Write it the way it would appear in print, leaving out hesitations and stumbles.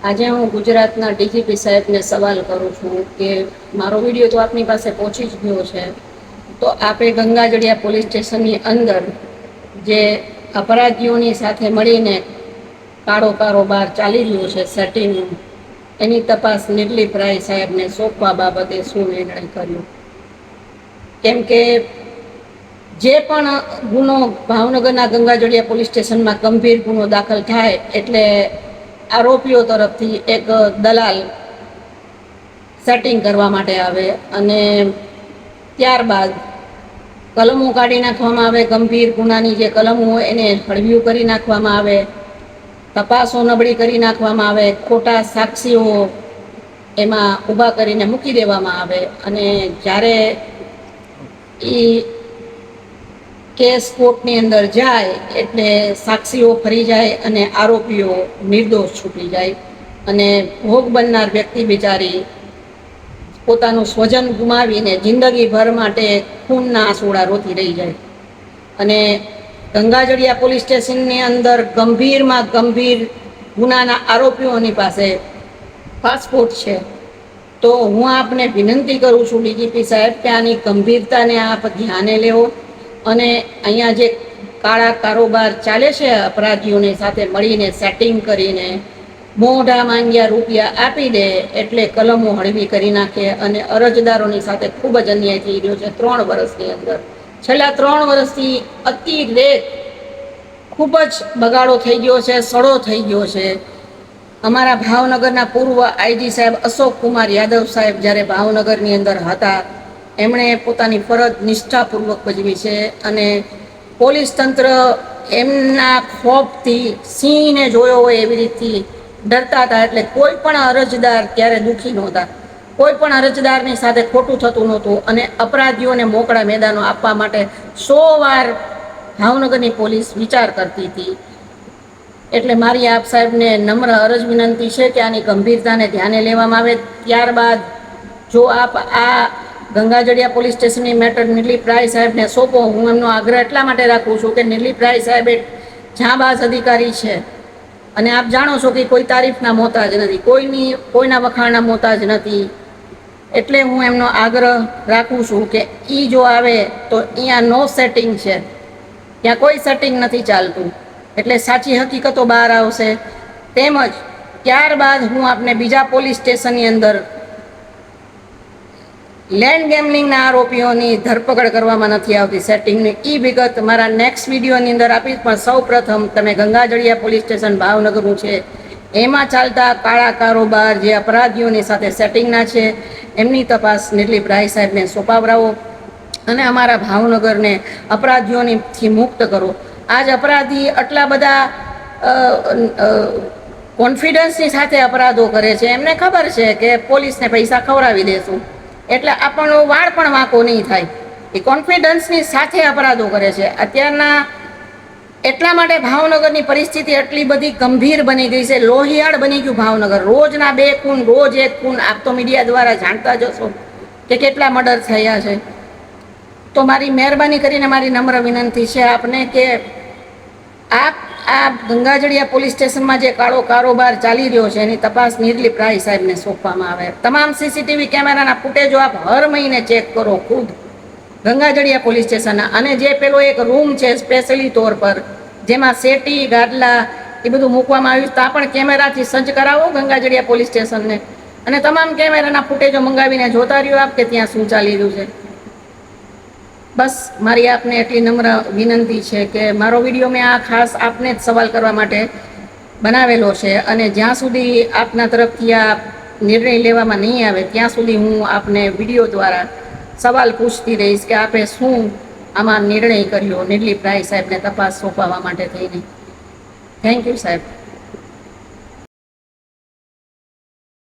આજે હું ગુજરાતના ડીજીપી સાહેબને સવાલ કરું છું કે મારો વિડીયો તો આપની પાસે પહોંચી જ ગયો છે, તો આપે ગંગાજળિયા પોલીસ સ્ટેશનની અંદર જે અપરાધીઓની સાથે મળીને કાળો કારોબાર ચાલી રહ્યો છે સેટિંગનું, એની તપાસ નિર્લિપ રાય સાહેબને સોંપવા બાબતે શું નિર્ણય કર્યો? કેમ કે જે પણ ગુનો ભાવનગરના ગંગાજળિયા પોલીસ સ્ટેશનમાં ગંભીર ગુનો દાખલ થાય એટલે આરોપીઓ તરફથી એક દલાલ સેટિંગ કરવા માટે આવે અને ત્યારબાદ કલમો કાઢી નાખવામાં આવે. ગંભીર ગુનાની જે કલમો હોય એને હળવ્યું કરી નાખવામાં આવે, તપાસો નબળી કરી નાખવામાં આવે, ખોટા સાક્ષીઓ એમાં ઊભા કરીને મૂકી દેવામાં આવે અને જ્યારે એ કેસ કોર્ટની અંદર જાય એટલે સાક્ષીઓ ફરી જાય અને આરોપીઓ નિર્દોષ છૂટી જાય અને ભોગ બનનાર વ્યક્તિ બિચારી પોતાનું સ્વજન ગુમાવીને જિંદગીભર માટે ખૂનના આંસુડા રોતી રહી જાય. અને ગંગાજળિયા પોલીસ સ્ટેશનની અંદર ગંભીરમાં ગંભીર ગુનાના આરોપીઓની પાસે પાસપોર્ટ છે. તો હું આપને વિનંતી કરું છું ડીજીપી સાહેબ કે આની ગંભીરતાને આપ ધ્યાને લેવો અને અહીંયા જે કાળા કારોબાર ચાલે છે અપરાધીઓની સાથે મળીને સેટિંગ કરીને મોઢા માંગ્યા રૂપિયા આપી દે એટલે કલમો હળવી કરી નાખે અને અરજદારોની સાથે ખૂબ જ અન્યાય થઈ રહ્યો છે. 3 વર્ષની અંદર છેલ્લા 3 વર્ષથી અતિરેક ખૂબ જ બગાડો થઈ ગયો છે, સડો થઈ ગયો છે. અમારા ભાવનગરના પૂર્વ આઈજી સાહેબ અશોક કુમાર યાદવ સાહેબ જ્યારે ભાવનગરની અંદર હતા, એમણે પોતાની ફરજ નિષ્ઠાપૂર્વક ભજવી છે અને પોલીસ તંત્ર એમના ખોફથી સિંહને જોયો હોય એવી રીતથી ડરતા હતા. એટલે કોઈ પણ અરજદાર ત્યારે દુઃખી નહોતા, કોઈ પણ અરજદારની સાથે ખોટું થતું નહોતું અને અપરાધીઓને મોકળા મેદાનો આપવા માટે 100 વાર ભાવનગરની પોલીસ વિચાર કરતી હતી. એટલે મારી આપ સાહેબને નમ્ર અરજ વિનંતી છે કે આની ગંભીરતાને ધ્યાને લેવામાં આવે. ત્યારબાદ જો આપ આ ગંગાજળિયા પોલીસ સ્ટેશનની મેટર નિર્લિપ રાય સાહેબને સોંપો. હું એમનો આગ્રહ એટલા માટે રાખું છું કે નિર્લિપ રાય સાહેબ એક જાંબાઝ અધિકારી છે અને આપ જાણો છો કે કોઈ તારીફના મોહતાજ નથી, કોઈના વખાણના મોહતાજ નથી. એટલે હું એમનો આગ્રહ રાખું છું કે એ જો આવે તો અહીંયા નો સેટિંગ છે, ત્યાં કોઈ સેટિંગ નથી ચાલતું. એટલે સાચી હકીકતો બહાર આવશે. તેમજ ત્યારબાદ હું આપને બીજા પોલીસ સ્ટેશનની અંદર લેન્ડ ગેમલિંગના આરોપીઓની ધરપકડ કરવામાં નથી આવતી સેટિંગની, એ વિગત મારા નેક્સ્ટ વિડીયોની અંદર આપીશ. પણ સૌ પ્રથમ તમે ગંગાજળિયા પોલીસ સ્ટેશન ભાવનગરનું છે એમાં ચાલતા કાળા કારોબાર જે અપરાધીઓની સાથે સેટિંગના છે એમની તપાસ નિર્લિપ રાય સાહેબને સોંપાવરાવો અને અમારા ભાવનગરને અપરાધીઓથી મુક્ત કરો. આજ અપરાધી આટલા બધા કોન્ફિડન્સની સાથે અપરાધો કરે છે, એમને ખબર છે કે પોલીસને પૈસા ખવડાવી દેશું એટલે આપણો વાળ પણ વાંકો નહીં થાય. એ કોન્ફિડન્સની સાથે અપરાધો કરે છે. અત્યારના એટલા માટે ભાવનગરની પરિસ્થિતિ એટલી બધી ગંભીર બની ગઈ છે, લોહિયાળ બની ગયું ભાવનગર. રોજના 2 ખૂન, રોજ 1 ખૂન. આપ તો મીડિયા દ્વારા જાણતા જશો કે કેટલા મર્ડર થયા છે. તો મારી મહેરબાની કરીને મારી નમ્ર વિનંતી છે આપને કે આપ આ ગંગાજળિયા પોલીસ સ્ટેશનમાં જે કાળો કારોબાર ચાલી રહ્યો છે એની તપાસ નિર્લિપ રાય સાહેબને સોંપવામાં આવે. તમામ સીસીટીવી કેમેરાના ફૂટેજો આપ હર મહિને ચેક કરો ખુદ ગંગાજળિયા પોલીસ સ્ટેશનના. અને જે પેલો એક રૂમ છે સ્પેશિયલી તौर પર જેમાં સેટી ગાડલા એ બધું મૂકવામાં આવ્યું, ત્યાં પણ કેમેરાથી સજ્જ કરાવો ગંગાજળિયા પોલીસ સ્ટેશનને અને તમામ કેમેરાના ફૂટેજો મંગાવીને જોતા રહ્યો આપ કે ત્યાં શું ચાલી રહ્યું છે. બસ મારી આપને એટલી નમ્ર વિનંતી છે કે મારો વિડીયો મેં આ ખાસ આપને જ સવાલ કરવા માટે બનાવેલો છે અને જ્યાં સુધી આપના તરફથી આ નિર્ણય લેવામાં નહીં આવે ત્યાં સુધી હું આપને વિડીયો દ્વારા સવાલ પૂછતી રહીશ કે આપે શું આમાં નિર્ણય કર્યો નિર્લિપ રાય સાહેબને તપાસ સોંપવા માટે થઈને. થેન્ક યુ સાહેબ.